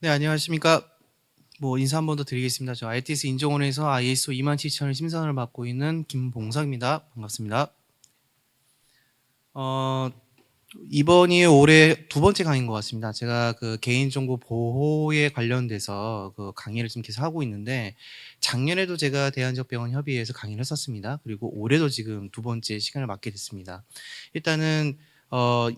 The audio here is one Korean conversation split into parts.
네, 안녕하십니까. 인사 한 번 더 드리겠습니다. 저 ITS 인정원에서 ISO 27000을 심사를 맡고 있는 김봉석입니다. 반갑습니다. 어, 이번이 올해 두 번째 강의인 것 같습니다. 제가 그 개인정보 보호에 관련돼서 그 강의를 지금 계속 하고 있는데, 작년에도 제가 대한적병원협의회에서 강의를 했었습니다. 그리고 올해도 지금 두 번째 시간을 맡게 됐습니다. 일단은,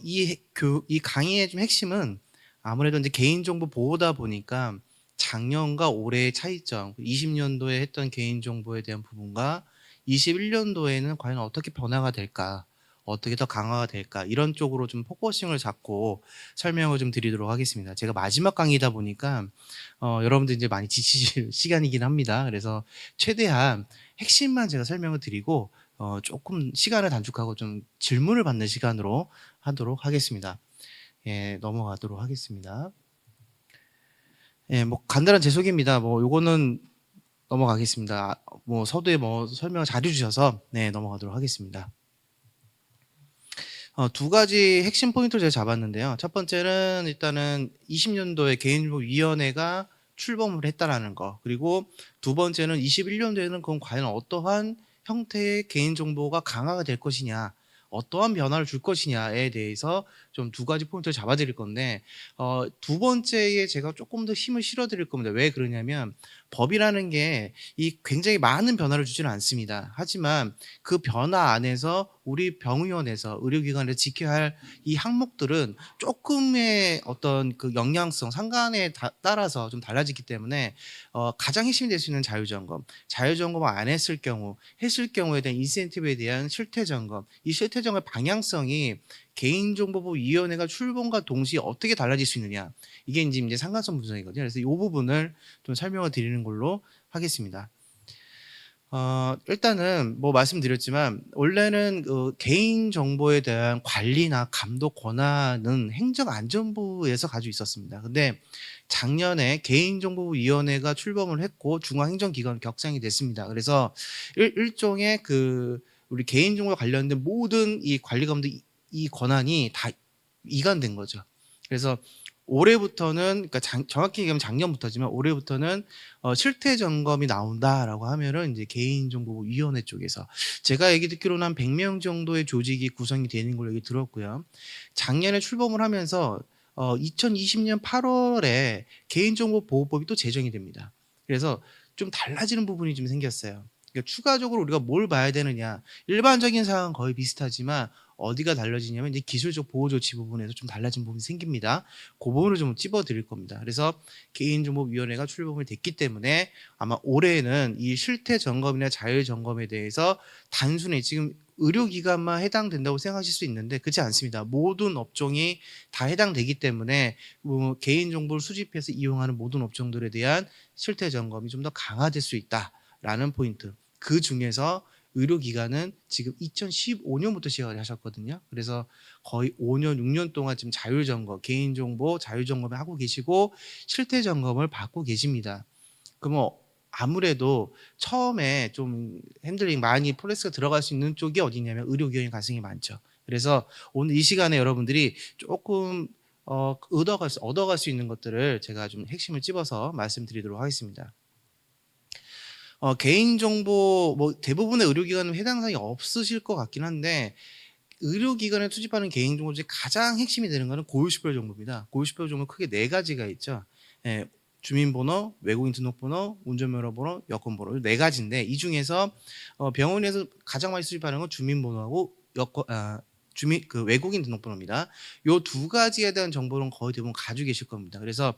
이 강의의 좀 핵심은 아무래도 이제 개인정보 보호다 보니까 작년과 올해의 차이점, 20년도에 했던 개인정보에 대한 부분과 21년도에는 과연 어떻게 변화가 될까? 어떻게 더 강화가 될까? 이런 쪽으로 좀 포커싱을 잡고 설명을 좀 드리도록 하겠습니다. 제가 마지막 강의다 보니까 여러분들 이제 많이 지치실 시간이긴 합니다. 그래서 최대한 핵심만 제가 설명을 드리고 조금 시간을 단축하고 좀 질문을 받는 시간으로 하도록 하겠습니다. 예, 넘어가도록 하겠습니다. 예, 간단한 제 소개입니다. 요거는 넘어가겠습니다. 서두에 설명을 잘해 주셔서 네, 넘어가도록 하겠습니다. 두 가지 핵심 포인트를 제가 잡았는데요. 첫 번째는 일단은 20년도에 개인정보위원회가 출범을 했다라는 거. 그리고 두 번째는 21년도에는 그럼 과연 어떠한 형태의 개인정보가 강화가 될 것이냐, 어떠한 변화를 줄 것이냐에 대해서 좀 두 가지 포인트를 잡아드릴 건데, 두 번째에 제가 조금 더 힘을 실어드릴 겁니다. 왜 그러냐면, 법이라는 게 이 굉장히 많은 변화를 주지는 않습니다. 하지만 그 변화 안에서 우리 병의원에서 의료기관에서 지켜야 할 이 항목들은 조금의 어떤 그 영향성, 상관에 따라서 좀 달라지기 때문에 가장 핵심이 될 수 있는 자율점검, 자율점검을 안 했을 경우, 했을 경우에 대한 인센티브에 대한 실태점검, 이 실태점검의 방향성이 개인정보보호위원회가 출범과 동시에 어떻게 달라질 수 있느냐, 이게 이제 상관성 분석이거든요. 그래서 이 부분을 좀 설명을 드리는 걸로 하겠습니다. 일단은 말씀드렸지만 원래는 그 개인 정보에 대한 관리나 감독 권한은 행정안전부에서 가지고 있었습니다. 근데 작년에 개인정보위원회가 출범을 했고 중앙행정기관 격상이 됐습니다. 그래서 일종의 그 우리 개인정보와 관련된 모든 이 관리 감독 이 권한이 다 이관된 거죠. 그래서 올해부터는, 그러니까 정확히 얘기하면 작년부터지만 올해부터는 실태 점검이 나온다라고 하면은 이제 개인정보위원회 쪽에서 제가 얘기 듣기로는 한 100명 정도의 조직이 구성이 되는 걸로 얘기 들었고요. 작년에 출범을 하면서 2020년 8월에 개인정보보호법이 또 제정이 됩니다. 그래서 좀 달라지는 부분이 좀 생겼어요. 그러니까 추가적으로 우리가 뭘 봐야 되느냐. 일반적인 사항은 거의 비슷하지만 어디가 달라지냐면 이제 기술적 보호 조치 부분에서 좀 달라진 부분이 생깁니다. 그 부분을 좀 찝어 드릴 겁니다. 그래서 개인정보위원회가 출범이 됐기 때문에 아마 올해는 이 실태 점검이나 자율 점검에 대해서 단순히 지금 의료기관만 해당된다고 생각하실 수 있는데 그렇지 않습니다. 모든 업종이 다 해당되기 때문에 개인정보를 수집해서 이용하는 모든 업종들에 대한 실태 점검이 좀 더 강화될 수 있다라는 포인트. 그 중에서 의료기관은 지금 2015년부터 시작을 하셨거든요. 그래서 거의 5년, 6년 동안 지금 자율점검, 개인정보 자율점검을 하고 계시고 실태점검을 받고 계십니다. 그럼 아무래도 처음에 좀 핸들링 많이 프로세스가 들어갈 수 있는 쪽이 어디냐면 의료기관이 가능성이 많죠. 그래서 오늘 이 시간에 여러분들이 조금 얻어갈 수 있는 것들을 제가 좀 핵심을 찝어서 말씀드리도록 하겠습니다. 개인정보 대부분의 의료기관은 해당 사항이 없으실 것 같긴 한데 의료기관에 수집하는 개인정보 중에 가장 핵심이 되는 거는 고유식별 정보입니다. 고유식별 정보 크게 네 가지가 있죠. 예, 주민번호, 외국인 등록번호, 운전면허번호, 여권번호 네 가지인데 이 중에서 병원에서 가장 많이 수집하는 건 주민번호하고 그 외국인 등록번호입니다. 요 두 가지에 대한 정보는 거의 대부분 가지고 계실 겁니다. 그래서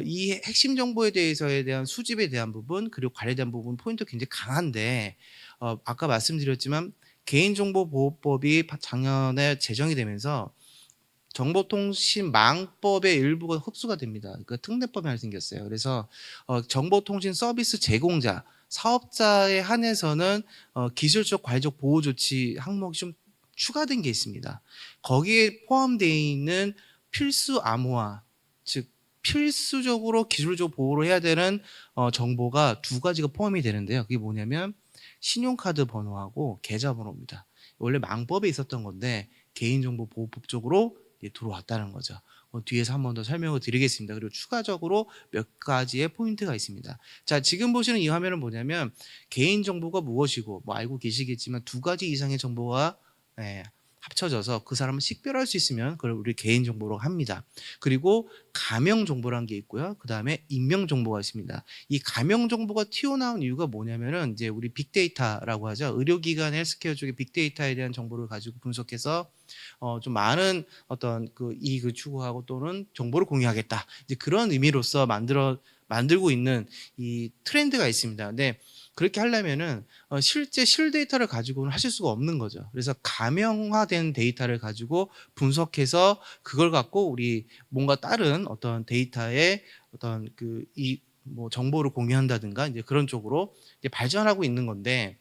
이 핵심 정보에 대해서에 대한 수집에 대한 부분 그리고 관리에 대한 부분 포인트 굉장히 강한데 아까 말씀드렸지만 개인정보보호법이 작년에 제정이 되면서 정보통신망법의 일부가 흡수가 됩니다. 그러니까 특례법이 하나 생겼어요. 그래서 정보통신 서비스 제공자, 사업자에 한해서는 기술적 관리적 보호 조치 항목이 좀 추가된 게 있습니다. 거기에 포함되어 있는 필수 암호화, 즉 필수적으로 기술적 보호를 해야 되는 정보가 두 가지가 포함이 되는데요. 그게 뭐냐면 신용카드 번호하고 계좌번호입니다. 원래 망법에 있었던 건데 개인정보보호법 쪽으로 들어왔다는 거죠. 뒤에서 한 번 더 설명을 드리겠습니다. 그리고 추가적으로 몇 가지의 포인트가 있습니다. 자, 지금 보시는 이 화면은 뭐냐면 개인정보가 무엇이고 뭐 알고 계시겠지만 두 가지 이상의 정보가 예, 합쳐져서 그 사람을 식별할 수 있으면 그걸 우리 개인정보로 합니다. 그리고 가명정보라는 게 있고요. 그 다음에 익명정보가 있습니다. 이 가명정보가 튀어나온 이유가 뭐냐면은 이제 우리 빅데이터라고 하죠. 의료기관 헬스케어 쪽의 빅데이터에 대한 정보를 가지고 분석해서 좀 많은 어떤 그 이익을 추구하고 또는 정보를 공유하겠다. 이제 그런 의미로서 만들고 있는 이 트렌드가 있습니다. 근데 그렇게 하려면은 실제 실데이터를 가지고는 하실 수가 없는 거죠. 그래서 가명화된 데이터를 가지고 분석해서 그걸 갖고 우리 뭔가 다른 어떤 데이터의 어떤 그 이 뭐 정보를 공유한다든가 이제 그런 쪽으로 이제 발전하고 있는 건데,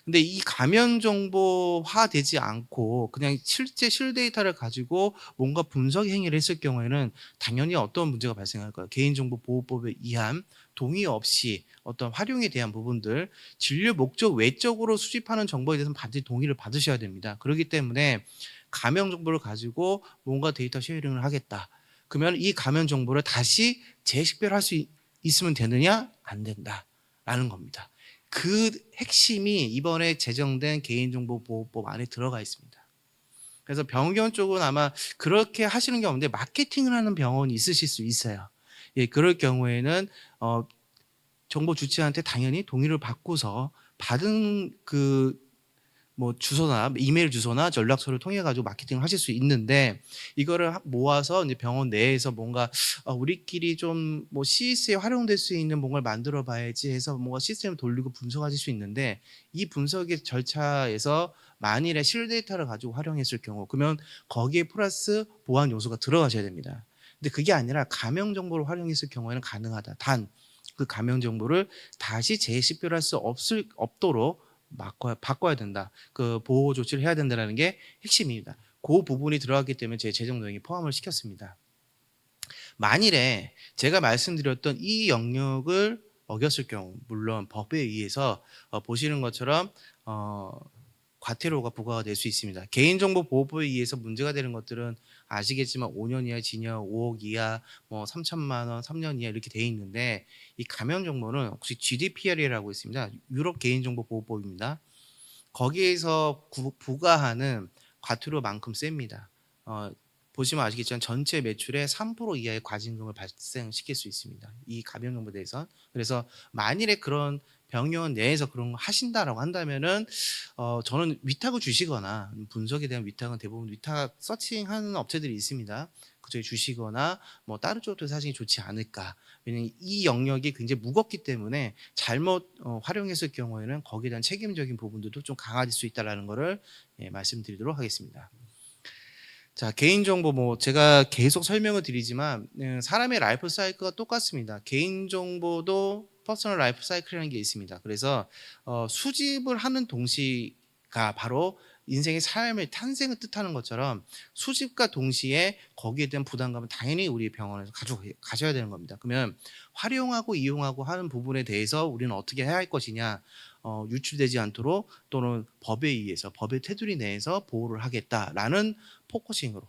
근데 이 가면 정보화 되지 않고 그냥 실제 실데이터를 가지고 뭔가 분석 행위를 했을 경우에는 당연히 어떤 문제가 발생할까요? 개인정보보호법에 의한 동의 없이 어떤 활용에 대한 부분들, 진료 목적 외적으로 수집하는 정보에 대해서는 반드시 동의를 받으셔야 됩니다. 그렇기 때문에 가명 정보를 가지고 뭔가 데이터 쉐어링을 하겠다. 그러면 이 가면 정보를 다시 재식별할 수 있으면 되느냐? 안 된다라는 겁니다. 그 핵심이 이번에 제정된 개인정보보호법 안에 들어가 있습니다. 그래서 병원 쪽은 아마 그렇게 하시는 게 없는데 마케팅을 하는 병원이 있으실 수 있어요. 예, 그럴 경우에는 정보 주체한테 당연히 동의를 받고서 받은 그 뭐 주소나 이메일 주소나 연락처를 통해 가지고 마케팅을 하실 수 있는데, 이거를 모아서 이제 병원 내에서 뭔가 우리끼리 좀 뭐 CS에 활용될 수 있는 뭔가를 만들어 봐야지 해서 뭔가 시스템을 돌리고 분석하실 수 있는데, 이 분석의 절차에서 만일에 실데이터를 가지고 활용했을 경우 그러면 거기에 플러스 보안 요소가 들어가셔야 됩니다. 근데 그게 아니라 가명 정보를 활용했을 경우에는 가능하다. 단 그 가명 정보를 다시 재식별할 수 없도록 바꿔야 된다. 그 보호 조치를 해야 된다는 게 핵심입니다. 그 부분이 들어갔기 때문에 제 재정 내용에 포함을 시켰습니다. 만일에 제가 말씀드렸던 이 영역을 어겼을 경우, 물론 법에 의해서 보시는 것처럼 과태료가 부과가 될 수 있습니다. 개인정보보호법에 의해서 문제가 되는 것들은 아시겠지만 5년 이하 징역, 5억 이하, 뭐 3천만 원, 3년 이하 이렇게 돼 있는데, 이 가명 정보는 혹시 GDPR이라고 있습니다. 유럽 개인정보보호법입니다. 거기에서 부과하는 과태료만큼 셉니다. 보시면 아시겠지만 전체 매출의 3% 이하의 과징금을 발생시킬 수 있습니다. 이 가명 정보에 대해서. 그래서 만일에 그런 병원 내에서 그런 거 하신다라고 한다면은 저는 위탁을 주시거나, 분석에 대한 위탁은 대부분 위탁 서칭하는 업체들이 있습니다. 그쪽에 주시거나 뭐 다른 쪽도 사실 좋지 않을까. 왜냐면 이 영역이 굉장히 무겁기 때문에 잘못 활용했을 경우에는 거기에 대한 책임적인 부분들도 좀 강화될 수 있다라는 거를 말씀드리도록 하겠습니다. 자, 개인정보 뭐 제가 계속 설명을 드리지만 사람의 라이프 사이클과 똑같습니다. 개인정보도 퍼스널 라이프 사이클이라는 게 있습니다. 그래서 수집을 하는 동시가 바로 인생의 삶의 탄생을 뜻하는 것처럼 수집과 동시에 거기에 대한 부담감은 당연히 우리 병원에서 가져야 되는 겁니다. 그러면 활용하고 이용하고 하는 부분에 대해서 우리는 어떻게 해야 할 것이냐, 유출되지 않도록 또는 법에 의해서 법의 테두리 내에서 보호를 하겠다라는 포커싱으로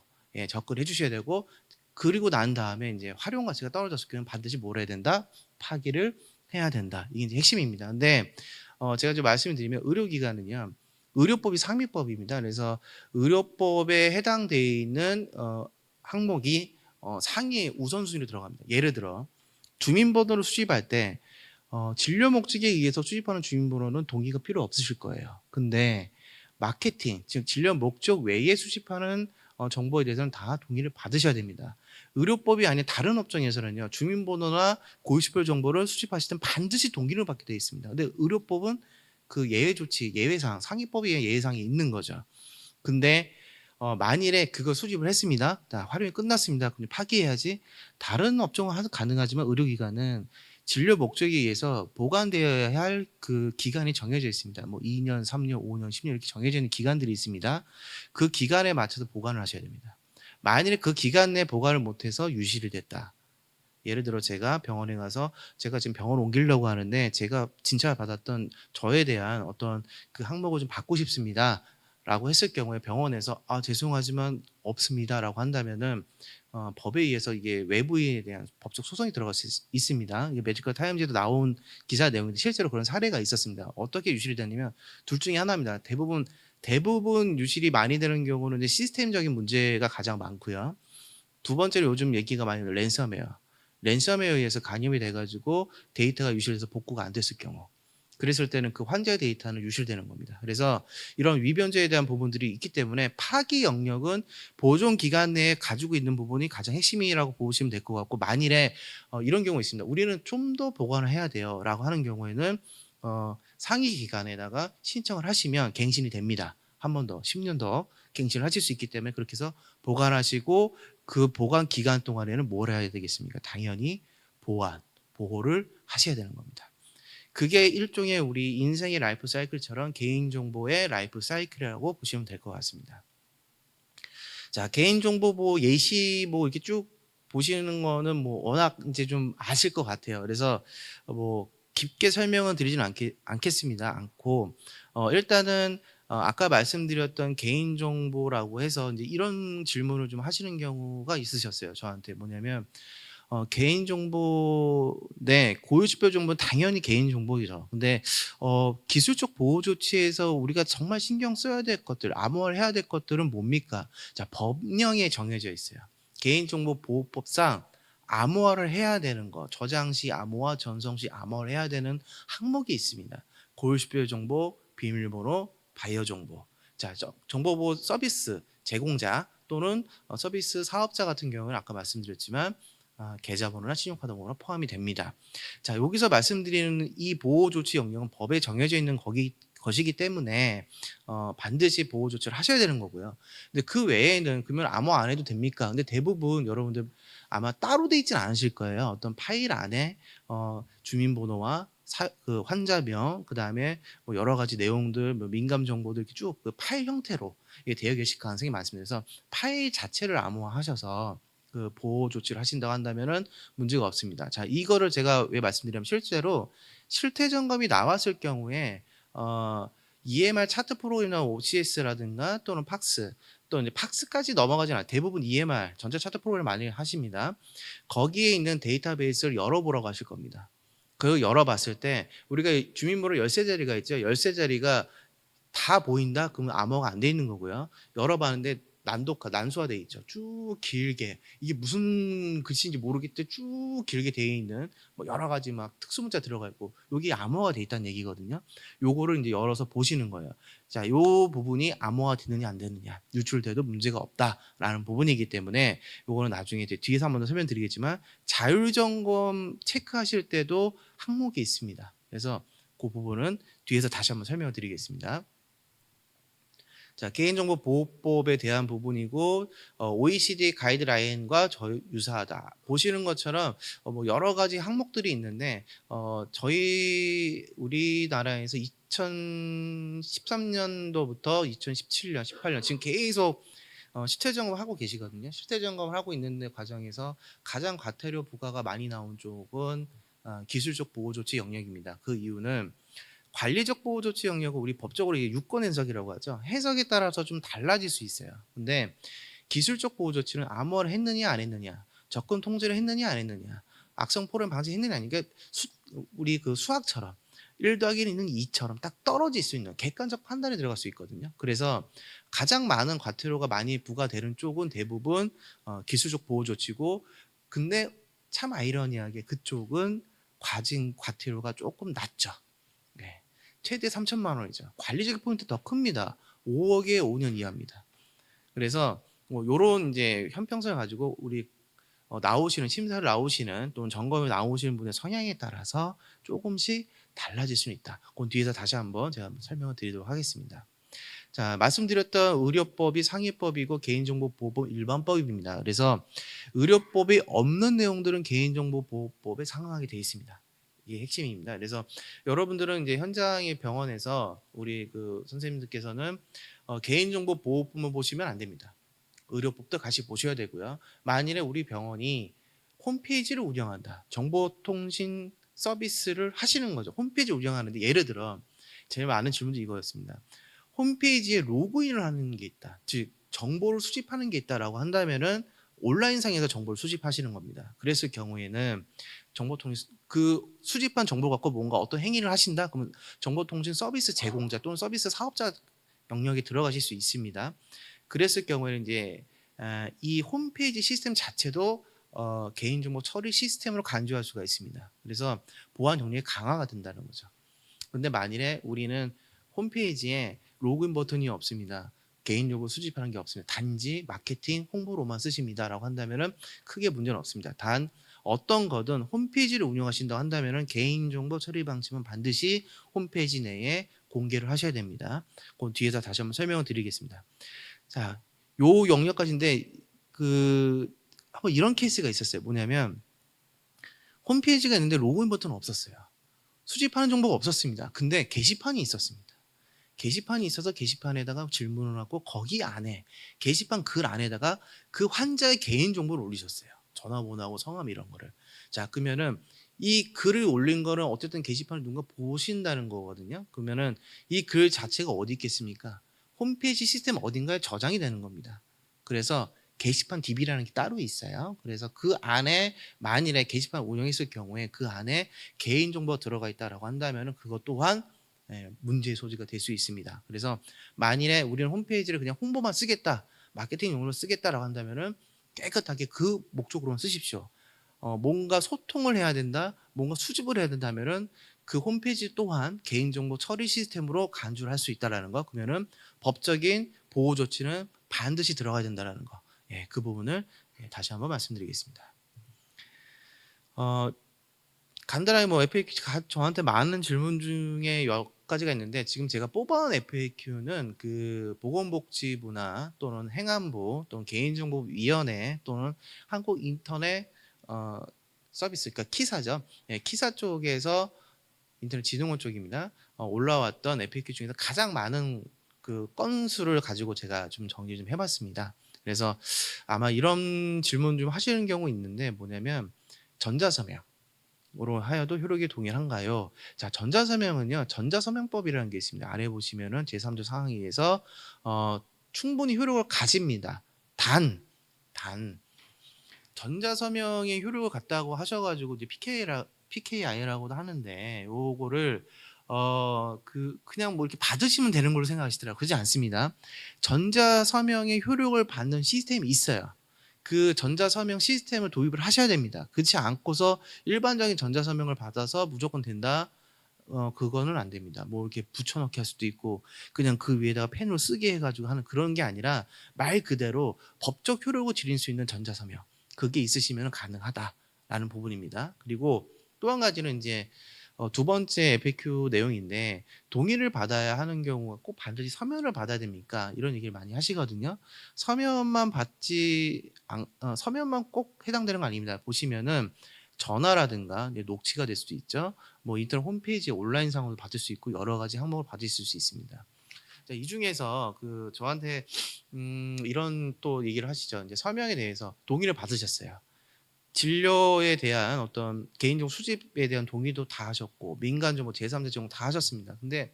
접근해 주셔야 되고, 그리고 난 다음에 이제 활용 가치가 떨어졌을 경우는 반드시 뭘 해야 된다? 파기를 해야 된다. 이게 이제 핵심입니다. 근데 제가 좀 말씀을 드리면 의료기관은요, 의료법이 상위법입니다. 그래서 의료법에 해당되어 있는 항목이 상위 우선순위로 들어갑니다. 예를 들어 주민번호를 수집할 때 진료 목적에 의해서 수집하는 주민번호는 동의가 필요 없으실 거예요. 근데 마케팅, 즉 진료 목적 외에 수집하는 정보에 대해서는 다 동의를 받으셔야 됩니다. 의료법이 아닌 다른 업종에서는요, 주민번호나 고유식별 정보를 수집하실 땐 반드시 동의를 받게 되어 있습니다. 근데 의료법은 그 예외 조치, 예외사항, 상위법에 예외사항이 있는 거죠. 근데 만일에 그거 수집을 했습니다. 자, 활용이 끝났습니다. 그럼 파기해야지. 다른 업종은 가능하지만 의료기관은 진료 목적에 의해서 보관되어야 할 그 기간이 정해져 있습니다. 뭐 2년, 3년, 5년, 10년 이렇게 정해져 있는 기간들이 있습니다. 그 기간에 맞춰서 보관을 하셔야 됩니다. 만일에 그 기간 내에 보관을 못해서 유실이 됐다. 예를 들어 제가 병원에 가서 제가 지금 병원 옮기려고 하는데 제가 진찰 받았던 저에 대한 어떤 그 항목을 좀 받고 싶습니다. 라고 했을 경우에 병원에서 죄송하지만 없습니다라고 한다면은 법에 의해서 이게 외부인에 대한 법적 소송이 들어갈 수 있습니다. 이게 매지컬 타임즈에도 나온 기사 내용인데 실제로 그런 사례가 있었습니다. 어떻게 유실이 되냐면 둘 중에 하나입니다. 대부분 유실이 많이 되는 경우는 이제 시스템적인 문제가 가장 많고요. 두 번째로 요즘 얘기가 많이 나는 랜섬웨어. 랜섬웨어에 의해서 감염이 돼 가지고 데이터가 유실돼서 복구가 안 됐을 경우. 그랬을 때는 그 환자의 데이터는 유실되는 겁니다. 그래서 이런 위변제에 대한 부분들이 있기 때문에 파기 영역은 보존 기간 내에 가지고 있는 부분이 가장 핵심이라고 보시면 될 것 같고, 만일에 이런 경우가 있습니다. "우리는 좀 더 보관을 해야 돼요."라고 하는 경우에는 상위 기관에다가 신청을 하시면 갱신이 됩니다. 한 번 더 10년 더 갱신을 하실 수 있기 때문에 그렇게 해서 보관하시고, 그 보관 기간 동안에는 뭘 해야 되겠습니까? 당연히 보호를 하셔야 되는 겁니다. 그게 일종의 우리 인생의 라이프 사이클처럼 개인정보의 라이프 사이클이라고 보시면 될 것 같습니다. 자, 개인정보 예시 이렇게 쭉 보시는 거는 워낙 이제 좀 아실 것 같아요. 그래서 깊게 설명은 드리진 않고, 일단은 아까 말씀드렸던 개인정보라고 해서 이제 이런 질문을 좀 하시는 경우가 있으셨어요. 저한테 뭐냐면 개인정보, 네, 고유지표 정보는 당연히 개인정보이죠. 근데 기술적 보호 조치에서 우리가 정말 신경 써야 될 것들, 암호화해야 될 것들은 뭡니까? 자, 법령에 정해져 있어요. 개인정보보호법상 암호화를 해야 되는 거, 저장 시 암호화, 전송 시 암호화를 해야 되는 항목이 있습니다. 고유지표 정보, 비밀번호, 바이오 정보. 자, 정보보호 서비스 제공자 또는 서비스 사업자 같은 경우는 아까 말씀드렸지만 계좌번호나 신용카드 번호가 포함이 됩니다. 자, 여기서 말씀드리는 이 보호 조치 영역은 법에 정해져 있는 것이기 때문에 반드시 보호 조치를 하셔야 되는 거고요. 근데 그 외에는 그러면 암호 안 해도 됩니까? 근데 대부분 여러분들 아마 따로 돼 있지는 않으실 거예요. 어떤 파일 안에 주민번호와 그 환자명, 그다음에 여러 가지 내용들, 민감 정보들 이렇게 쭉 그 파일 형태로 이게 되어 계실 가능성이 많습니다. 그래서 파일 자체를 암호화하셔서 그 보호 조치를 하신다고 한다면은 문제가 없습니다. 자, 이거를 제가 왜 말씀드리냐면 실제로 실태 점검이 나왔을 경우에 EMR 차트 프로그램이나 OCS라든가 또는 팍스, 또 이제 팍스까지 넘어가지는 않아요. 대부분 EMR 전자 차트 프로그램 많이 하십니다. 거기에 있는 데이터베이스를 열어보라고 하실 겁니다. 그 열어봤을 때 우리가 주민번호 열쇠 자리가 있죠. 열쇠 자리가 다 보인다? 그러면 암호화가 안 돼 있는 거고요. 열어봤는데 난수화돼 있죠. 쭉 길게 이게 무슨 글씨인지 모르겠는데 쭉 길게 되어 있는 여러 가지 막 특수문자 들어가 있고 여기 암호화가 돼 있다는 얘기거든요. 요거를 이제 열어서 보시는 거예요. 자, 요 부분이 암호화 되느냐 안 되느냐, 유출돼도 문제가 없다라는 부분이기 때문에 요거는 나중에 이제 뒤에서 한 번 더 설명드리겠지만 자율점검 체크하실 때도 항목이 있습니다. 그래서 그 부분은 뒤에서 다시 한번 설명을 드리겠습니다. 자, 개인정보보호법에 대한 부분이고 OECD 가이드라인과 유사하다. 보시는 것처럼 여러 가지 항목들이 있는데 저희 우리나라에서 2013년도부터 2017년, 18년 지금 계속 실태 점검을 하고 계시거든요. 실태 점검을 하고 있는 과정에서 가장 과태료 부과가 많이 나온 쪽은 기술적 보호 조치 영역입니다. 그 이유는 관리적 보호 조치 영역은 우리 법적으로 이게 유권 해석이라고 하죠. 해석에 따라서 좀 달라질 수 있어요. 근데 기술적 보호 조치는 암호화를 했느냐 안 했느냐, 접근 통제를 했느냐 안 했느냐, 악성 포럼 방지했느냐 아니냐, 그러니까 우리 그 수학처럼 1 더하기 1은 2처럼 딱 떨어질 수 있는 객관적 판단이 들어갈 수 있거든요. 그래서 가장 많은 과태료가 많이 부과되는 쪽은 대부분 기술적 보호 조치고, 근데 참 아이러니하게 그쪽은 과태료가 조금 낮죠. 네. 최대 3천만 원이죠. 관리적 포인트 더 큽니다. 5억에 5년 이하입니다. 그래서 요런 이제 형평성을 가지고 우리 심사를 나오시는 또는 점검에 나오시는 분의 성향에 따라서 조금씩 달라질 수는 있다. 그건 뒤에서 다시 한번 제가 설명을 드리도록 하겠습니다. 자, 말씀드렸던 의료법이 상위법이고 개인정보보호법 일반법입니다. 그래서 의료법이 없는 내용들은 개인정보보호법에 상응하게 되어 있습니다. 이게 핵심입니다. 그래서 여러분들은 이제 현장의 병원에서 우리 그 선생님들께서는 개인정보보호법만 보시면 안 됩니다. 의료법도 같이 보셔야 되고요. 만일에 우리 병원이 홈페이지를 운영한다, 정보통신 서비스를 하시는 거죠. 홈페이지 운영하는데 예를 들어 제일 많은 질문이 이거였습니다. 홈페이지에 로그인을 하는 게 있다. 즉 정보를 수집하는 게 있다라고 한다면은 온라인상에서 정보를 수집하시는 겁니다. 그랬을 경우에는 정보통신 그 수집한 정보 갖고 뭔가 어떤 행위를 하신다? 그러면 정보통신 서비스 제공자 또는 서비스 사업자 영역에 들어가실 수 있습니다. 그랬을 경우에는 이제 이 홈페이지 시스템 자체도 개인정보 처리 시스템으로 간주할 수가 있습니다. 그래서 보안 정리의 강화가 된다는 거죠. 근데 만일에 우리는 홈페이지에 로그인 버튼이 없습니다. 개인정보 수집하는 게 없습니다. 단지 마케팅, 홍보로만 쓰십니다라고 한다면은 크게 문제는 없습니다. 단 어떤 거든 홈페이지를 운영하신다고 한다면은 개인정보 처리 방침은 반드시 홈페이지 내에 공개를 하셔야 됩니다. 그 뒤에서 다시 한번 설명을 드리겠습니다. 자, 요 영역까지인데 한번 이런 케이스가 있었어요. 뭐냐면 홈페이지가 있는데 로그인 버튼은 없었어요. 수집하는 정보가 없었습니다. 근데 게시판이 있었습니다. 게시판이 있어서 게시판에다가 질문을 하고 거기 안에 게시판 글 안에다가 그 환자의 개인 정보를 올리셨어요. 전화번호하고 성함 이런 거를. 자, 그러면은 이 글을 올린 거는 어쨌든 게시판을 누군가 보신다는 거거든요. 그러면은 이 글 자체가 어디 있겠습니까? 홈페이지 시스템 어딘가에 저장이 되는 겁니다. 그래서 게시판 DB라는 게 따로 있어요. 그래서 그 안에 만일에 게시판 운영했을 경우에 그 안에 개인 정보가 들어가 있다라고 한다면은 그것 또한 문제의 소지가 될 수 있습니다. 그래서 만일에 우리는 홈페이지를 그냥 홍보만 쓰겠다, 마케팅용으로 쓰겠다라고 한다면은 깨끗하게 그 목적으로만 쓰십시오. 뭔가 소통을 해야 된다, 뭔가 수집을 해야 된다면은 그 홈페이지 또한 개인정보 처리 시스템으로 간주를 할 수 있다라는 거. 그러면은 법적인 보호 조치는 반드시 들어가야 된다라는 거. 예, 그 부분을 다시 한번 말씀드리겠습니다. 간단하게 뭐 FAQ 저한테 많은 질문 중에 몇 가지가 있는데 지금 제가 뽑아온 FAQ는 그 보건복지부나 또는 행안부 또는 개인정보위원회 또는 한국인터넷 서비스 그러니까 키사죠. 예, 키사 쪽에서 인터넷 진흥원 쪽입니다. 올라왔던 FAQ 중에서 가장 많은 그 건수를 가지고 제가 좀 정리 좀 해봤습니다. 그래서 아마 이런 질문 좀 하시는 경우 있는데 뭐냐면 전자서명 으로 하여도 효력이 동일한가요? 자, 전자서명은요. 전자서명법이라는 게 있습니다. 아래 보시면은 제3조 상항에 의해서 충분히 효력을 가집니다. 단 전자서명의 효력을 갖다고 하셔가지고 이제 PKI라고도 하는데 요거를 그냥 뭐 이렇게 받으시면 되는 걸로 생각하시더라고요. 그렇지 않습니다. 전자서명의 효력을 받는 시스템이 있어요. 그 전자서명 시스템을 도입을 하셔야 됩니다. 그렇지 않고서 일반적인 전자서명을 받아서 무조건 된다. 그거는 안 됩니다. 뭐 이렇게 붙여넣기 할 수도 있고 그냥 그 위에다가 펜으로 쓰게 해가지고 하는 그런 게 아니라 말 그대로 법적 효력을 지닐 수 있는 전자서명 그게 있으시면 가능하다라는 부분입니다. 그리고 또 한 가지는 이제 두 번째 FAQ 내용인데 동의를 받아야 하는 경우가 꼭 반드시 서면을 받아야 됩니까? 이런 얘기를 많이 하시거든요. 서면만 꼭 해당되는 거 아닙니다. 보시면은 전화라든가 녹취가 될 수도 있죠. 뭐 인터넷 홈페이지 온라인상으로 받을 수 있고 여러 가지 항목을 받으실 수 있습니다. 자, 이 중에서 저한테 이런 또 얘기를 하시죠. 이제 서명에 대해서 동의를 받으셨어요. 진료에 대한 어떤 개인정보 수집에 대한 동의도 다 하셨고 민간정보 제3자 정보 다 하셨습니다. 근데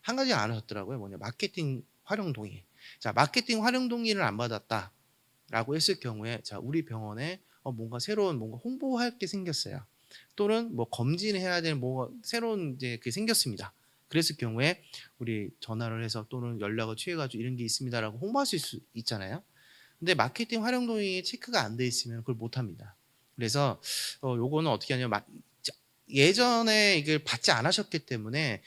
한 가지 안 하셨더라고요. 뭐냐 마케팅 활용 동의. 자, 마케팅 활용 동의를 안 받았다라고 했을 경우에 자 우리 병원에 뭔가 새로운 뭔가 홍보할 게 생겼어요. 또는 뭐 검진해야 될 뭐 새로운 이제 그게 생겼습니다. 그랬을 경우에 우리 전화를 해서 또는 연락을 취해가지고 이런 게 있습니다라고 홍보하실 수 있잖아요. 근데 마케팅 활용 동의 체크가 안 돼 있으면 그걸 못 합니다. 그래서 요거는 어떻게 하냐면 예전에 이걸 받지 않으셨기 때문에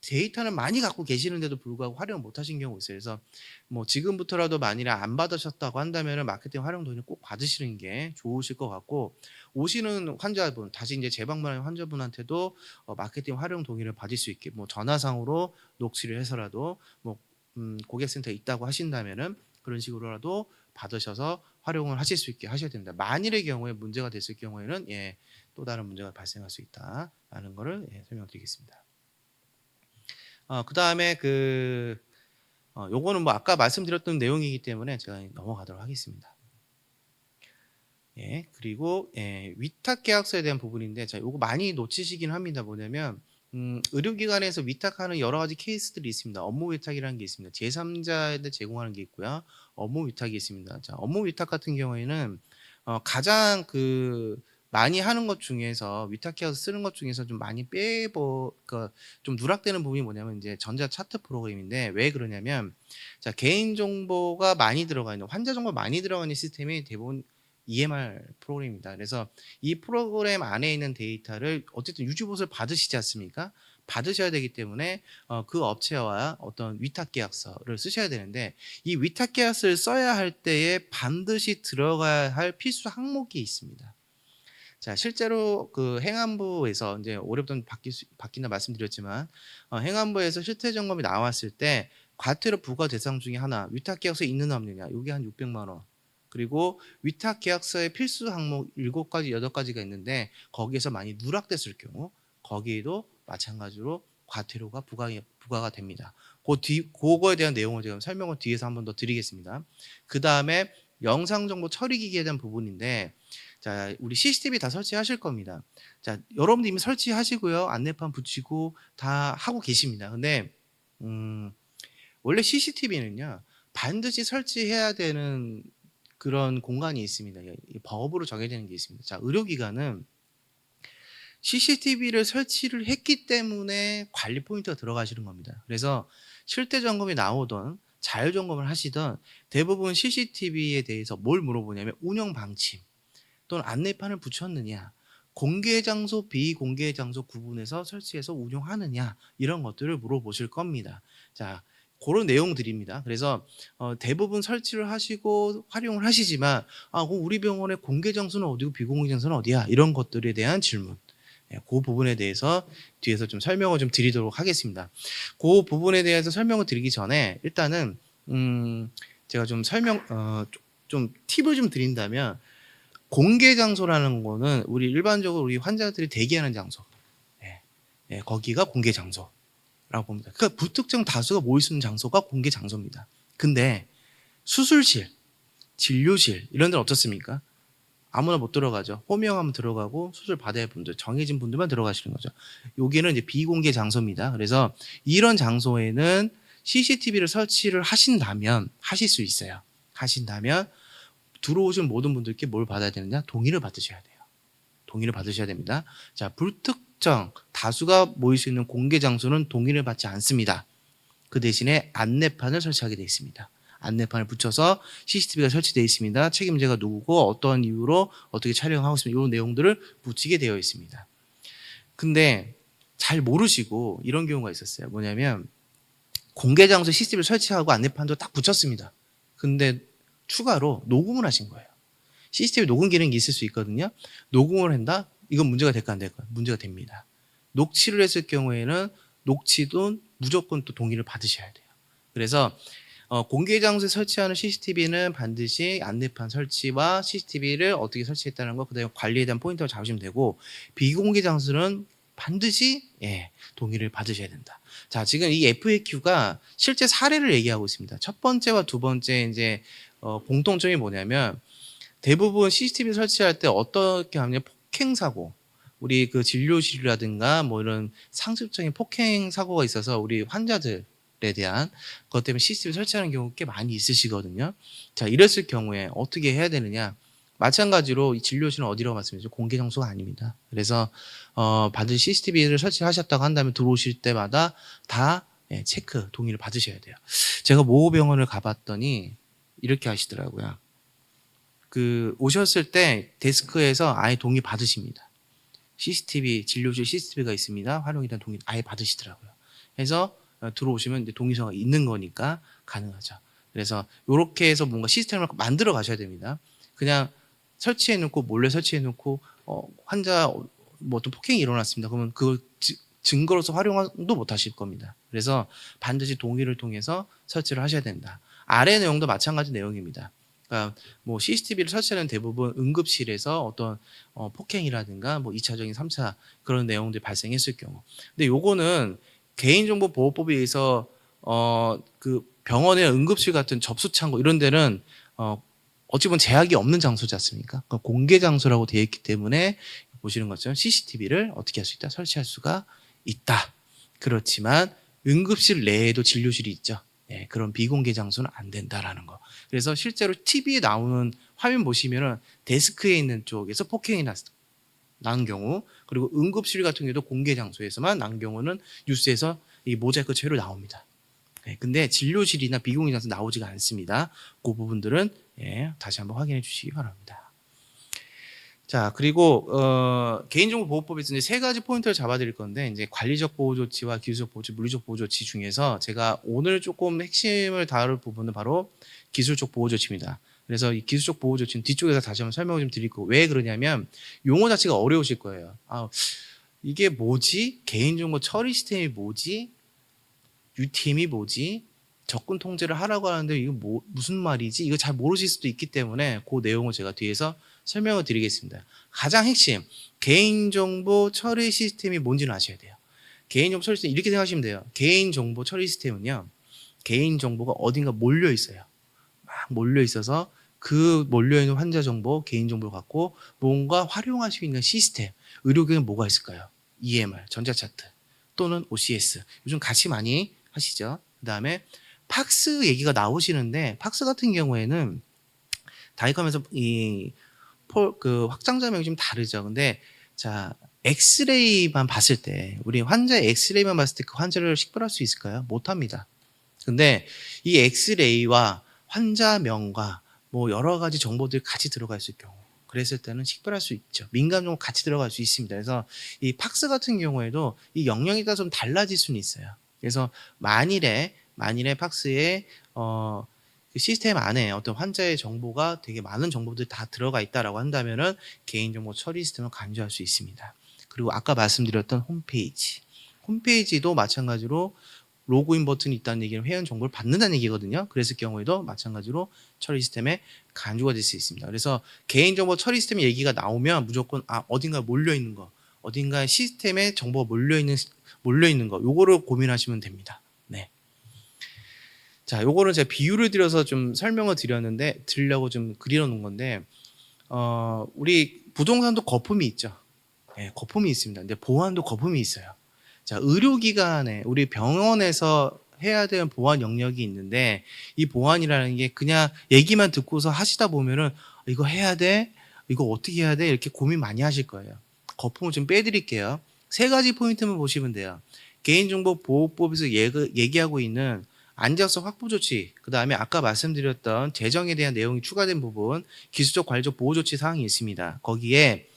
데이터는 많이 갖고 계시는데도 불구하고 활용을 못 하신 경우가 있어요. 그래서 뭐 지금부터라도 만일에 안 받으셨다고 한다면 마케팅 활용 동의는 꼭 받으시는 게 좋으실 것 같고 오시는 환자분 다시 이제 재방문하는 환자분한테도 마케팅 활용 동의를 받을 수 있게 뭐 전화상으로 녹취를 해서라도 뭐 고객센터에 있다고 하신다면은 그런 식으로라도 받으셔서 활용을 하실 수 있게 하셔야 됩니다. 만일의 경우에 문제가 됐을 경우에는 또 다른 문제가 발생할 수 있다라는 거를 설명드리겠습니다. 그다음에 요거는 뭐 아까 말씀드렸던 내용이기 때문에 제가 넘어가도록 하겠습니다. 그리고 위탁 계약서에 대한 부분인데 자, 요거 많이 놓치시긴 합니다. 뭐냐면 의료기관에서 위탁하는 여러 가지 케이스들이 있습니다. 업무 위탁이라는 게 있습니다. 제3자한테 제공하는 게 있고요. 업무 위탁이 있습니다. 자, 업무 위탁 같은 경우에는 가장 많이 하는 것 중에서 위탁해서 쓰는 것 중에서 좀 많이 그러니까 좀 누락되는 부분이 뭐냐면 이제 전자 차트 프로그램인데 왜 그러냐면 자, 개인 정보가 많이 들어가 있는 환자 정보 많이 들어가 있는 시스템이 대부분 EMR 프로그램입니다. 그래서 이 프로그램 안에 있는 데이터를 어쨌든 유지보수를 받으시지 않습니까? 받으셔야 되기 때문에 그 업체와 어떤 위탁 계약서를 쓰셔야 되는데 이 위탁 계약서를 써야 할 때에 반드시 들어가야 할 필수 항목이 있습니다. 자, 실제로 그 행안부에서 이제 올해부터는 바뀐다 말씀드렸지만 행안부에서 실태 점검이 나왔을 때 과태료 부과 대상 중에 하나 위탁 계약서에 있느냐 없느냐 요게 한 600만 원. 그리고 위탁 계약서의 필수 항목 7가지 8가지가 있는데 거기에서 많이 누락됐을 경우 거기에도 마찬가지로 과태료가 부과가 됩니다. 그거에 대한 내용을 제가 설명을 뒤에서 한 번 더 드리겠습니다. 그다음에 영상 정보 처리 기기에 대한 부분인데 자, 우리 CCTV 다 설치하실 겁니다. 자, 여러분들 이미 설치하시고요. 안내판 붙이고 다 하고 계십니다. 근데 원래 CCTV는요. 반드시 설치해야 되는 그런 공간이 있습니다. 이 법으로 정해지는 게 있습니다. 자, 의료기관은 CCTV를 설치를 했기 때문에 관리 포인트가 들어가시는 겁니다. 그래서 실태 점검이 나오던 자율 점검을 하시던 대부분 CCTV에 대해서 뭘 물어보냐면 운영 방침 또는 안내판을 붙였느냐, 공개 장소, 비공개 장소 구분해서 설치해서 운영하느냐 이런 것들을 물어보실 겁니다. 자, 그런 내용들입니다. 그래서 대부분 설치를 하시고 활용을 하시지만 그럼 우리 병원의 공개 장소는 어디고 비공개 장소는 어디야? 이런 것들에 대한 질문. 그 부분에 대해서 뒤에서 좀 설명을 좀 드리도록 하겠습니다. 그 부분에 대해서 설명을 드리기 전에 일단은 제가 좀 좀 팁을 좀 드린다면 공개 장소라는 거는 우리 일반적으로 우리 환자들이 대기하는 장소. 거기가 공개 장소라고 봅니다. 그러니까 불특정 다수가 모일 수 있는 장소가 공개 장소입니다. 근데 수술실, 진료실 이런 데는 어떻습니까? 아무나 못 들어가죠. 호명하면 들어가고 수술 받아야 할 분들, 정해진 분들만 들어가시는 거죠. 여기는 이제 비공개 장소입니다. 그래서 이런 장소에는 CCTV를 설치를 하신다면 하실 수 있어요. 하신다면 들어오신 모든 분들께 뭘 받아야 되느냐? 동의를 받으셔야 돼요. 동의를 받으셔야 됩니다. 자, 불특정 다수가 모일 수 있는 공개 장소는 동의를 받지 않습니다. 그 대신에 안내판을 설치하게 되어 있습니다. 안내판을 붙여서 CCTV가 설치되어 있습니다. 책임자가 누구고 어떤 이유로 어떻게 촬영하고 있습니다. 이런 내용들을 붙이게 되어 있습니다. 근데 잘 모르시고 이런 경우가 있었어요. 뭐냐면 공개 장소에 CCTV를 설치하고 안내판도 딱 붙였습니다. 근데 추가로 녹음을 하신 거예요. CCTV 녹음 기능이 있을 수 있거든요. 녹음을 한다? 이건 문제가 될까 안 될까? 문제가 됩니다. 녹취를 했을 경우에는 녹취도 무조건 또 동의를 받으셔야 돼요. 그래서 공개 장소에 설치하는 CCTV는 반드시 안내판 설치와 CCTV를 어떻게 설치했다는 거, 그다음에 관리에 대한 포인트를 잡으시면 되고 비공개 장소는 반드시 동의를 받으셔야 된다. 자, 지금 이 FAQ가 실제 사례를 얘기하고 있습니다. 첫 번째와 두 번째 이제 공통점이 뭐냐면 대부분 CCTV 설치할 때 어떻게 하면 폭행 사고, 우리 그 진료실이라든가 뭐 이런 상습적인 폭행 사고가 있어서 우리 환자들에 대한 그것 때문에 CCTV 설치하는 경우 꽤 많이 있으시거든요. 자, 이랬을 경우에 어떻게 해야 되느냐? 마찬가지로 이 진료실은 어디라고 말씀드렸죠? 공개 장소가 아닙니다. 그래서 반드시 CCTV를 설치하셨다고 한다면 들어오실 때마다 다 체크, 동의를 받으셔야 돼요. 제가 모 병원을 가봤더니 이렇게 하시더라고요. 오셨을 때 데스크에서 아예 동의 받으십니다. CCTV, 진료실 CCTV가 있습니다. 활용에 대한 동의 아예 받으시더라고요. 그래서 들어오시면 이제 동의서가 있는 거니까 가능하죠. 그래서 이렇게 해서 뭔가 시스템을 만들어 가셔야 됩니다. 그냥 설치해 놓고 몰래 설치해 놓고 환자 뭐 어떤 폭행이 일어났습니다. 그러면 그걸 증거로서 활용도 못 하실 겁니다. 그래서 반드시 동의를 통해서 설치를 하셔야 된다. 아래 내용도 마찬가지 내용입니다. 그러니까 뭐 CCTV를 설치하는 대부분 응급실에서 어떤 폭행이라든가 뭐 2차적인 3차 그런 내용들이 발생했을 경우. 근데 요거는 개인정보보호법에 의해서 그 병원의 응급실 같은 접수 창구 이런 데는 어찌 보면 제약이 없는 장소지 않습니까? 그러니까 공개 장소라고 되어 있기 때문에 보시는 것처럼 CCTV를 어떻게 할 수 있다? 설치할 수가 있다. 그렇지만 응급실 내에도 진료실이 있죠. 예, 그런 비공개 장소는 안 된다라는 거. 그래서 실제로 TV에 나오는 화면 보시면은 데스크에 있는 쪽에서 폭행이 난 경우, 그리고 응급실 같은 경우도 공개 장소에서만 난 경우는 뉴스에서 이 모자이크 채로 나옵니다. 네, 근데 진료실이나 비공개 장소 나오지가 않습니다. 그 부분들은 예, 다시 한번 확인해 주시기 바랍니다. 자, 그리고 개인정보보호법에서 이제 세 가지 포인트를 잡아드릴 건데, 이제 관리적 보호 조치와 기술적 보호 조치, 물리적 보호 조치 중에서 제가 오늘 조금 핵심을 다룰 부분은 바로 기술적 보호 조치입니다. 그래서 이 기술적 보호 조치는 뒤쪽에서 다시 한번 설명을 좀 드릴 거고, 왜 그러냐면 용어 자체가 어려우실 거예요. 아, 이게 뭐지? 개인정보 처리 시스템이 뭐지? UTM이 뭐지? 접근 통제를 하라고 하는데 이거 무슨 말이지? 이거 잘 모르실 수도 있기 때문에 그 내용을 제가 뒤에서 설명을 드리겠습니다. 가장 핵심, 개인정보 처리 시스템이 뭔지는 아셔야 돼요. 개인정보 처리 시스템 이렇게 생각하시면 돼요. 개인정보 처리 시스템은요, 개인정보가 어딘가 몰려 있어요. 막 몰려 있어서 그 몰려있는 환자 정보, 개인정보를 갖고 뭔가 활용할 수 있는 시스템, 의료계는 뭐가 있을까요? EMR, 전자차트 또는 OCS, 요즘 같이 많이 하시죠. 그 다음에 팍스 얘기가 나오시는데, 팍스 같은 경우에는 다이컴에서 그 확장자명이 좀 다르죠. 근데 자, 엑스레이만 봤을 때, 우리 환자의 엑스레이만 봤을 때 그 환자를 식별할 수 있을까요? 못합니다. 근데 이 엑스레이와 환자명과 뭐 여러 가지 정보들이 같이 들어가 있을 경우, 그랬을 때는 식별할 수 있죠. 민감 정보 같이 들어갈 수 있습니다. 그래서 이 팍스 같은 경우에도 이 영역이 따라 좀 달라질 수는 있어요. 그래서 만일에 팍스에 그 시스템 안에 어떤 환자의 정보가 되게 많은 정보들이 다 들어가 있다라고 한다면은 개인정보 처리 시스템을 간주할 수 있습니다. 그리고 아까 말씀드렸던 홈페이지도 마찬가지로 로그인 버튼이 있다는 얘기는 회원 정보를 받는다는 얘기거든요. 그랬을 경우에도 마찬가지로 처리 시스템에 간주가 될 수 있습니다. 그래서 개인정보 처리 시스템 얘기가 나오면 무조건 어딘가 몰려 있는 거, 어딘가 시스템에 정보가 몰려 있는 거, 요거를 고민하시면 됩니다. 네. 자, 요거는 제가 비유를 들여서 좀 설명을 드리려고 좀 그려 놓은 건데, 우리 부동산도 거품이 있죠. 네, 거품이 있습니다. 근데 보안도 거품이 있어요. 자, 의료기관에, 우리 병원에서 해야 되는 보안 영역이 있는데, 이 보안이라는 게 그냥 얘기만 듣고서 하시다 보면은 이거 해야 돼? 이거 어떻게 해야 돼? 이렇게 고민 많이 하실 거예요. 거품을 좀 빼드릴게요. 세 가지 포인트만 보시면 돼요. 개인정보보호법에서 얘기하고 있는 안전성 확보 조치, 그 다음에 아까 말씀드렸던 재정에 대한 내용이 추가된 부분, 기술적 관리적 보호 조치 사항이 있습니다. 거기에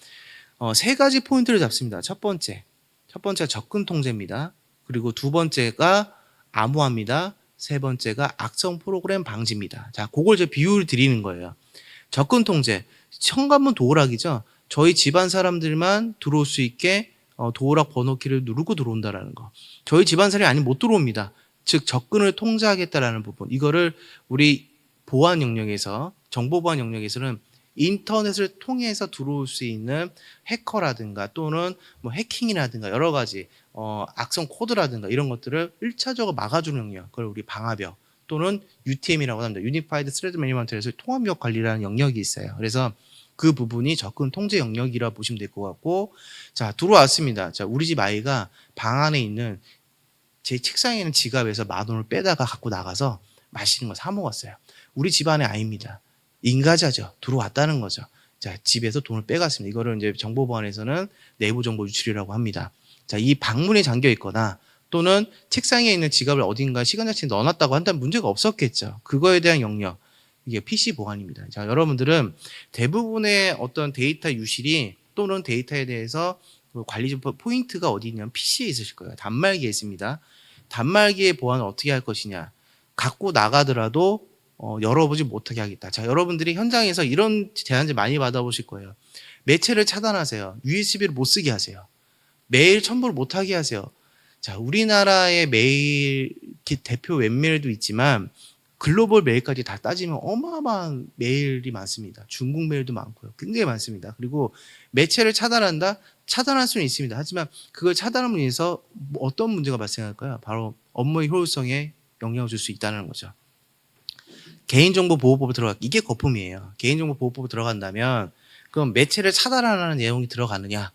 세 가지 포인트를 잡습니다. 첫 번째가 접근 통제입니다. 그리고 두 번째가 암호화입니다. 세 번째가 악성 프로그램 방지입니다. 자, 그걸 제가 비유를 드리는 거예요. 접근 통제, 현관문 도어락이죠. 저희 집안 사람들만 들어올 수 있게 도어락 번호키를 누르고 들어온다라는 거. 저희 집안 사람이 아니면 못 들어옵니다. 즉 접근을 통제하겠다라는 부분. 이거를 우리 보안 영역에서, 정보 보안 영역에서는 인터넷을 통해서 들어올 수 있는 해커라든가 또는 뭐 해킹이라든가 여러 가지 악성 코드라든가 이런 것들을 1차적으로 막아주는 영역, 그걸 우리 방화벽 또는 UTM이라고 합니다. Unified Threat Management에서 통합력 관리라는 영역이 있어요. 그래서 그 부분이 접근 통제 영역이라 보시면 될 것 같고, 자, 들어왔습니다. 자, 우리 집 아이가 방 안에 있는 제 책상에 있는 지갑에서 10,000원을 빼다가 갖고 나가서 맛있는 거 사 먹었어요. 우리 집안의 아이입니다. 인가자죠. 들어왔다는 거죠. 자, 집에서 돈을 빼갔습니다. 이거를 이제 정보보안에서는 내부 정보 유출이라고 합니다. 자, 이 방문이 잠겨 있거나 또는 책상에 있는 지갑을 어딘가 시간자치에 넣어놨다고 한다면 문제가 없었겠죠. 그거에 대한 영역, 이게 PC 보안입니다. 자, 여러분들은 대부분의 어떤 데이터 유실이 또는 데이터에 대해서 관리 포인트가 어디 있냐면 PC에 있으실 거예요. 단말기에 있습니다. 단말기의 보안을 어떻게 할 것이냐. 갖고 나가더라도 열어보지 못하게 하겠다. 자, 여러분들이 현장에서 이런 제안들 많이 받아보실 거예요. 매체를 차단하세요. USB를 못 쓰게 하세요. 메일 첨부를 못하게 하세요. 자, 우리나라의 메일 대표 웹메일도 있지만 글로벌 메일까지 다 따지면 어마어마한 메일이 많습니다. 중국 메일도 많고요. 굉장히 많습니다. 그리고 매체를 차단한다? 차단할 수는 있습니다. 하지만 그걸 차단함으로 인해서 어떤 문제가 발생할까요? 바로 업무의 효율성에 영향을 줄 수 있다는 거죠. 개인정보보호법에 이게 거품이에요. 개인정보보호법에 들어간다면 그럼 매체를 차단하는 내용이 들어가느냐?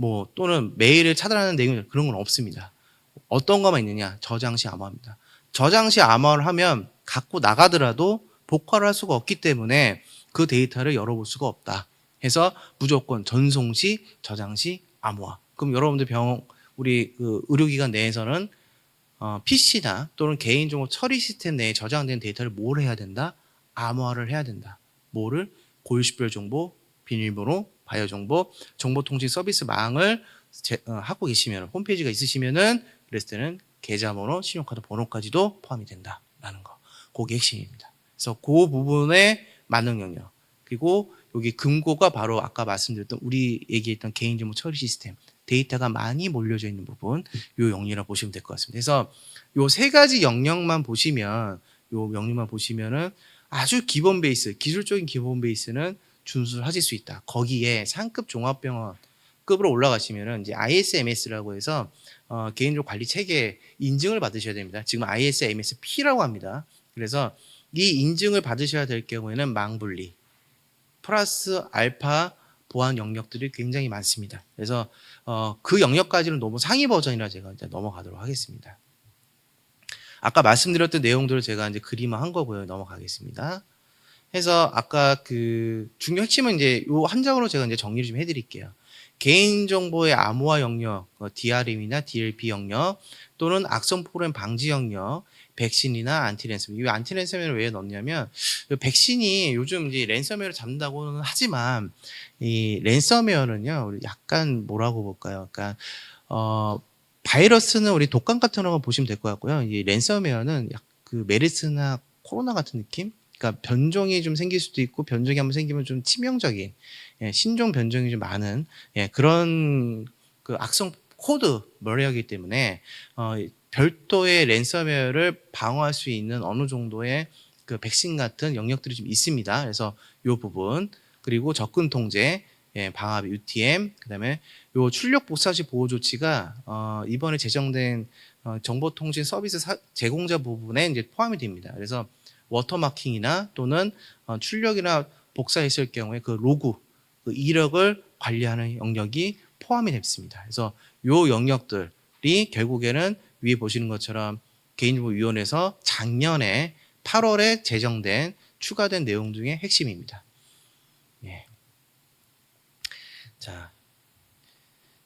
뭐 또는 메일을 차단하는 내용 그런 건 없습니다. 어떤 것만 있느냐? 저장 시 암호화입니다. 저장 시 암호화를 하면 갖고 나가더라도 복구를 할 수가 없기 때문에 그 데이터를 열어볼 수가 없다. 해서 무조건 전송 시, 저장 시 암호화. 그럼 여러분들 우리 그 의료기관 내에서는 PC나 또는 개인정보 처리 시스템 내에 저장된 데이터를 뭘 해야 된다? 암호화를 해야 된다. 뭐를? 고유식별 정보, 비밀번호, 바이오 정보, 정보통신 서비스망을 하고 계시면 홈페이지가 있으시면은 그랬을 때는 계좌번호, 신용카드 번호까지도 포함이 된다라는 거. 그게 핵심입니다. 그래서 그 부분에 만능 영역. 그리고 여기 금고가 바로 아까 말씀드렸던 우리 얘기했던 개인정보 처리 시스템. 데이터가 많이 몰려져 있는 부분, 요 영역이라고 보시면 될 것 같습니다. 그래서 요 세 가지 영역만 보시면, 은 아주 기본 베이스, 기술적인 기본 베이스는 준수를 하실 수 있다. 거기에 상급 종합병원급으로 올라가시면은 이제 ISMS라고 해서 개인정보 관리 체계 인증을 받으셔야 됩니다. 지금 ISMSP라고 합니다. 그래서 이 인증을 받으셔야 될 경우에는 망분리 플러스 알파 보안 영역들이 굉장히 많습니다. 그래서 그 영역까지는 너무 상위 버전이라 제가 이제 넘어가도록 하겠습니다. 아까 말씀드렸던 내용들을 제가 이제 그림화한 거고요. 넘어가겠습니다. 해서 아까 그 중요 핵심은 이제 요 한 장으로 제가 이제 정리를 좀 해드릴게요. 개인정보의 암호화 영역, DRM이나 DLP 영역, 또는 악성 프로그램 방지 영역, 백신이나 안티랜섬웨어. 이 안티랜섬웨어를 왜 넣냐면 백신이 요즘 이제 랜섬웨어를 잡는다고는 하지만 이 랜섬웨어는요, 약간 뭐라고 볼까요? 그러니까 바이러스는 우리 독감 같은 거 보시면 될 것 같고요. 이 랜섬웨어는 그 메르스나 코로나 같은 느낌? 그러니까 변종이 좀 생길 수도 있고 변종이 한번 생기면 좀 치명적인 신종 변종이 좀 많은 그런 그 악성 코드 머리이기 때문에 별도의 랜섬웨어를 방어할 수 있는 어느 정도의 그 백신 같은 영역들이 좀 있습니다. 그래서 이 부분 그리고 접근 통제, 방압 UTM, 그다음에 요 출력 복사시 보호 조치가 이번에 제정된 정보통신 서비스 제공자 부분에 이제 포함이 됩니다. 그래서 워터마킹이나 또는 출력이나 복사했을 경우에 그 로그, 그 이력을 관리하는 영역이 포함이 됐습니다. 그래서 요 영역들이 결국에는 위에 보시는 것처럼 개인정보위원회에서 작년에 8월에 제정된 추가된 내용 중에 핵심입니다. 예. 자,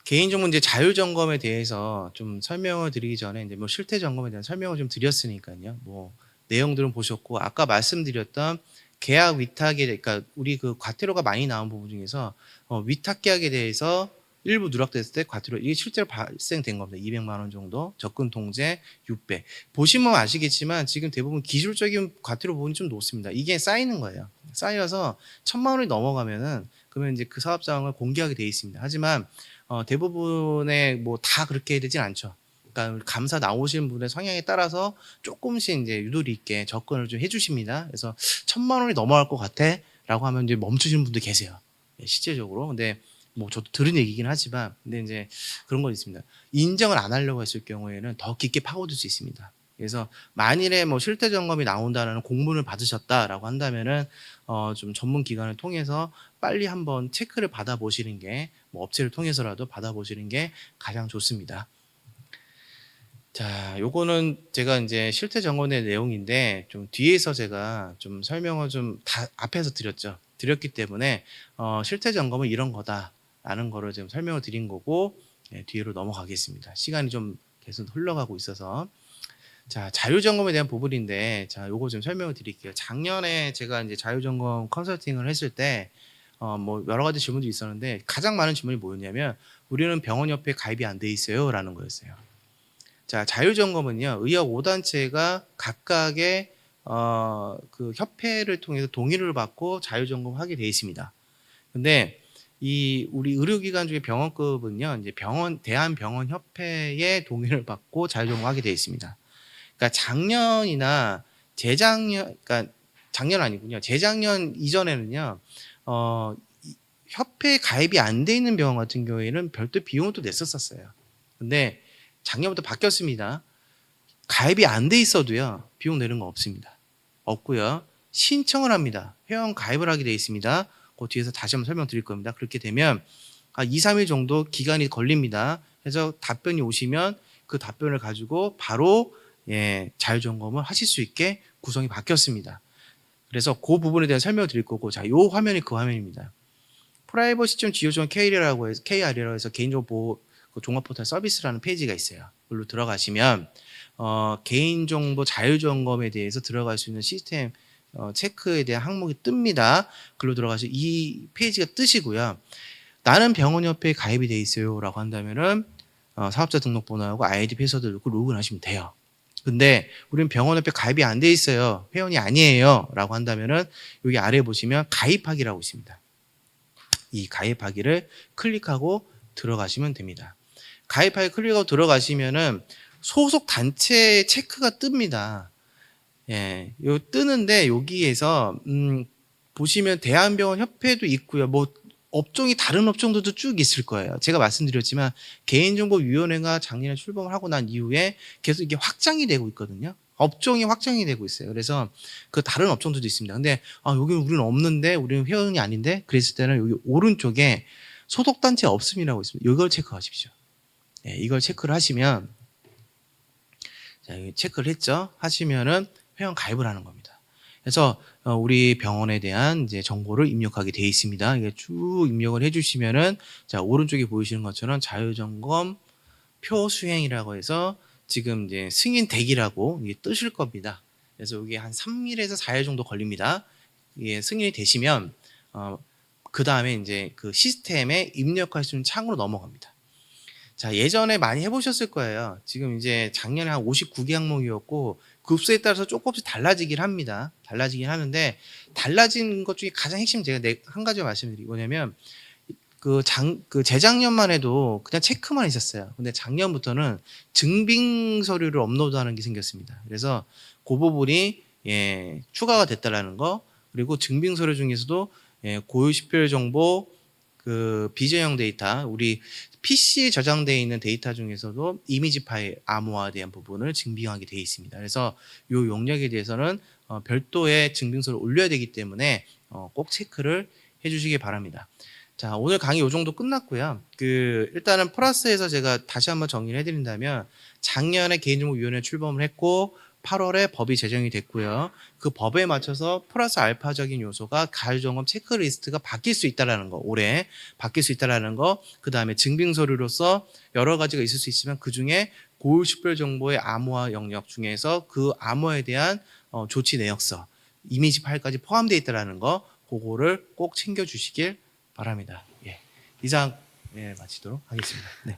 개인정보 이제 자율점검에 대해서 좀 설명을 드리기 전에 이제 뭐 실태 점검에 대한 설명을 좀 드렸으니까요. 뭐 내용들은 보셨고 아까 말씀드렸던 계약 위탁에 그러니까 우리 그 과태료가 많이 나온 부분 중에서 위탁 계약에 대해서 일부 누락됐을 때 과태료 이게 실제로 발생된 겁니다. 200만 원 정도 접근 통제 600. 보시면 아시겠지만 지금 대부분 기술적인 과태료 부분이 좀 높습니다. 이게 쌓이는 거예요. 쌓여서 1,000만 원이 넘어가면은 그러면 이제 그 사업 사항을 공개하게 돼 있습니다. 하지만 대부분의 뭐 다 그렇게 되진 않죠. 그러니까 감사 나오시는 분의 성향에 따라서 조금씩 이제 유도리 있게 접근을 좀 해주십니다. 그래서 1,000만 원이 넘어갈 것 같아라고 하면 이제 멈추시는 분들 계세요. 실제적으로. 근데 뭐 저도 들은 얘기긴 하지만 근데 이제 그런 건 있습니다. 인정을 안 하려고 했을 경우에는 더 깊게 파고들 수 있습니다. 그래서 만일에 뭐 실태 점검이 나온다는 공문을 받으셨다라고 한다면은 좀 전문 기관을 통해서 빨리 한번 체크를 받아보시는 게 뭐 업체를 통해서라도 받아보시는 게 가장 좋습니다. 자, 요거는 제가 이제 실태 점검의 내용인데 좀 뒤에서 제가 좀 설명을 좀 다 앞에서 드렸기 때문에 실태 점검은 이런 거다라는 거를 지금 설명을 드린 거고 뒤로 넘어가겠습니다. 시간이 좀 계속 흘러가고 있어서 자, 자율점검에 대한 부분인데 자, 요거 좀 설명을 드릴게요. 작년에 제가 이제 자율점검 컨설팅을 했을 때 뭐 여러 가지 질문도 있었는데 가장 많은 질문이 뭐였냐면 우리는 병원협회에 가입이 안 돼 있어요라는 거였어요. 자, 자율점검은요, 의학 5단체가 각각의 그 협회를 통해서 동의를 받고 자율점검하게 되어 있습니다. 근데 이 우리 의료기관 중에 병원급은요, 이제 대한병원협회의 동의를 받고 자율점검하게 되어 있습니다. 그러니까 작년이나 재작년, 그러니까 작년 아니군요. 재작년 이전에는요, 협회에 가입이 안 돼 있는 병원 같은 경우에는 별도 비용을 또 냈었어요. 근데 작년부터 바뀌었습니다. 가입이 안 돼 있어도요, 비용 내는 거 없습니다. 없고요. 신청을 합니다. 회원 가입을 하게 돼 있습니다. 그 뒤에서 다시 한번 설명드릴 겁니다. 그렇게 되면 2-3일 정도 기간이 걸립니다. 그래서 답변이 오시면 그 답변을 가지고 바로 자율점검을 하실 수 있게 구성이 바뀌었습니다. 그래서 그 부분에 대한 설명을 드릴 거고, 자, 요 화면이 그 화면입니다. privacy.go.kr이라고 해서 개인정보 보호 그 종합포털 서비스라는 페이지가 있어요. 그걸로 들어가시면 개인정보 자율점검에 대해서 들어갈 수 있는 시스템 체크에 대한 항목이 뜹니다. 글로 들어가서 이 페이지가 뜨시고요. 나는 병원협회에 가입이 돼 있어요라고 한다면은 사업자 등록번호하고 아이디 패스워드 넣고 로그인하시면 돼요. 근데 우리는 병원협회 가입이 안 돼 있어요. 회원이 아니에요라고 한다면은 여기 아래 보시면 가입하기라고 있습니다. 이 가입하기를 클릭하고 들어가시면 됩니다. 가입하기 클릭하고 들어가시면은 소속 단체 체크가 뜹니다. 요 뜨는데 여기에서 보시면 대한병원 협회도 있고요. 뭐 업종이 다른 업종들도 쭉 있을 거예요. 제가 말씀드렸지만 개인정보위원회가 작년에 출범을 하고 난 이후에 계속 이게 확장이 되고 있거든요. 업종이 확장이 되고 있어요. 그래서 그 다른 업종들도 있습니다. 근데 여기 우리는 없는데, 우리는 회원이 아닌데, 그랬을 때는 여기 오른쪽에 소속단체 없음이라고 있습니다. 이걸 체크하십시오. 이걸 체크를 하시면, 자, 여기 체크를 했죠. 하시면은 회원 가입을 하는 겁니다. 그래서 우리 병원에 대한 이제 정보를 입력하게 되어 있습니다. 이게 쭉 입력을 해주시면은, 자, 오른쪽에 보이시는 것처럼 자율점검 표 수행이라고 해서 지금 이제 승인 대기라고 이게 뜨실 겁니다. 그래서 이게 한 3일에서 4일 정도 걸립니다. 이게 승인이 되시면 그 다음에 이제 그 시스템에 입력할 수 있는 창으로 넘어갑니다. 자, 예전에 많이 해보셨을 거예요. 지금 이제 작년에 한 59개 항목이었고 급수에 따라서 조금씩 달라지긴 합니다. 달라지긴 하는데, 달라진 것 중에 가장 핵심 제가 한 가지 말씀드리고, 뭐냐면 그 재작년만 해도 그냥 체크만 있었어요. 근데 작년부터는 증빙 서류를 업로드하는 게 생겼습니다. 그래서 그 부분이 추가가 됐다라는 거, 그리고 증빙 서류 중에서도 고유 식별 정보, 그 비저형 데이터, 우리 PC에 저장되어 있는 데이터 중에서도 이미지 파일 암호화에 대한 부분을 증빙하게 되어 있습니다. 그래서 이 용역에 대해서는 별도의 증빙서를 올려야 되기 때문에 꼭 체크를 해주시기 바랍니다. 자, 오늘 강의 이 정도 끝났고요. 일단은 플러스에서 제가 다시 한번 정리를 해드린다면, 작년에 개인정보위원회 출범을 했고 8월에 법이 제정이 됐고요. 그 법에 맞춰서 플러스 알파적인 요소가 가율점검 체크리스트가 바뀔 수 있다라는 거, 올해 바뀔 수 있다라는 거, 그 다음에 증빙서류로서 여러 가지가 있을 수 있지만 그 중에 고유식별 정보의 암호화 영역 중에서 그 암호화에 대한 조치 내역서, 이미지 파일까지 포함되어 있다라는 거, 그거를 꼭 챙겨주시길 바랍니다. 이상 마치도록 하겠습니다. 네.